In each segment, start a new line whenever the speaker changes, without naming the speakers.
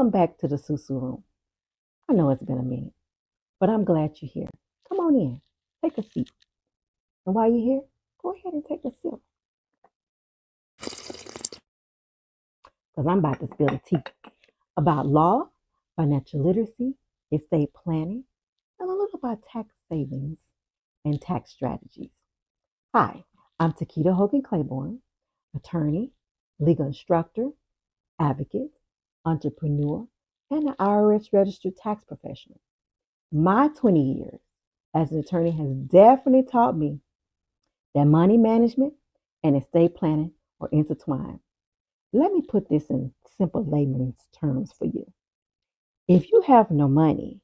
Welcome back to the SuSu Room. I know it's been a minute, but I'm glad you're here. Come on in, take a seat. And while you're here, go ahead and take a sip, because I'm about to spill the tea about law, financial literacy, estate planning, and a little about tax savings and tax strategies. Hi, I'm TaQuita Hogan-Claiborne, attorney, legal instructor, advocate, entrepreneur, and an IRS registered tax professional. My 20 years as an attorney has definitely taught me that money management and estate planning are intertwined. Let me put this in simple layman's terms for you. If you have no money,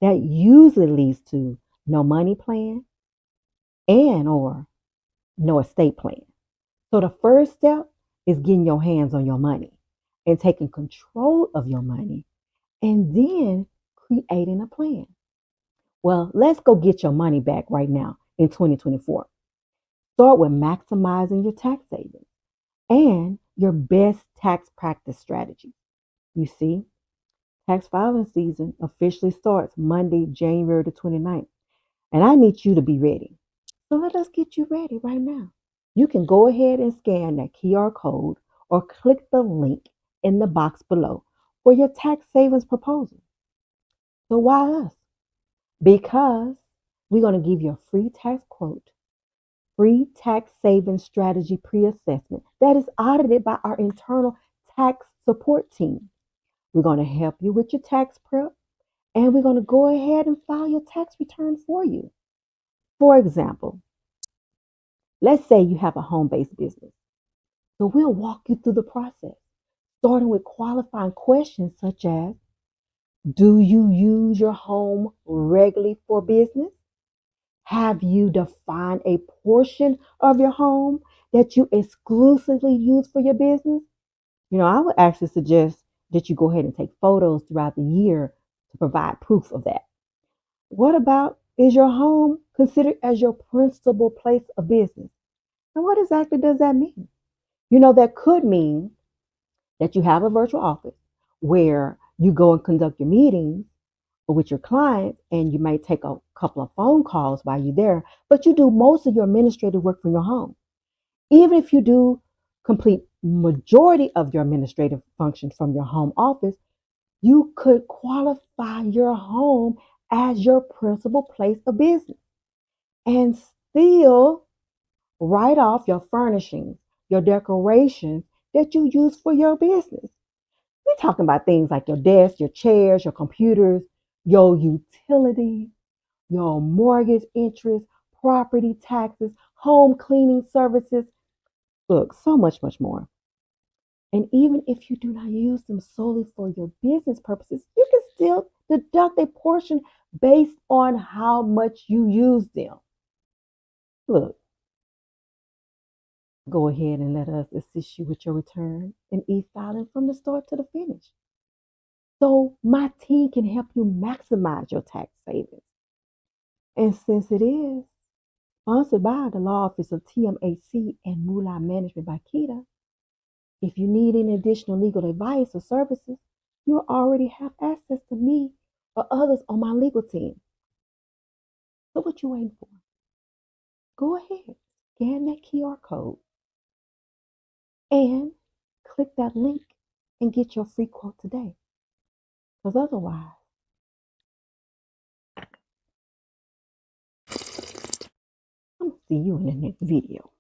that usually leads to no money plan and or no estate plan. So the first step is getting your hands on your money and taking control of your money and then creating a plan. Well, let's go get your money back right now in 2024. Start with maximizing your tax savings and your best tax practice strategy. You see, tax filing season officially starts Monday, January the 29th, and I need you to be ready. So let us get you ready right now. You can go ahead and scan that QR code or click the link in the box below for your tax savings proposal. So why us? Because we're going to give you a free tax quote, free tax savings strategy pre-assessment that is audited by our internal tax support team. We're going to help you with your tax prep, and we're going to go ahead and file your tax return for you. For example, let's say you have a home-based business. So we'll walk you through the process, starting with qualifying questions such as, do you use your home regularly for business? Have you defined a portion of your home that you exclusively use for your business? I would actually suggest that you go ahead and take photos throughout the year to provide proof of that. What about, is your home considered as your principal place of business? And what exactly does that mean? That could mean that you have a virtual office where you go and conduct your meetings with your clients, and you may take a couple of phone calls while you're there, but you do most of your administrative work from your home. Even if you do complete majority of your administrative functions from your home office, you could qualify your home as your principal place of business and still write off your furnishings, your decorations that you use for your business. We're talking about things like your desk, your chairs, your computers, your utilities, your mortgage interest, property taxes, home cleaning services. Look, so much more. And even if you do not use them solely for your business purposes, you can still deduct a portion based on how much you use them. Look, go ahead and let us assist you with your return and e-filing from the start to the finish. So my team can help you maximize your tax savings. And since it is sponsored by the Law Office of TMAC and Moolah Management by Kita, if you need any additional legal advice or services, you already have access to me or others on my legal team. So what you waiting for? Go ahead, scan that QR code and click that link and get your free quote today. Because otherwise, I'm going to see you in the next video.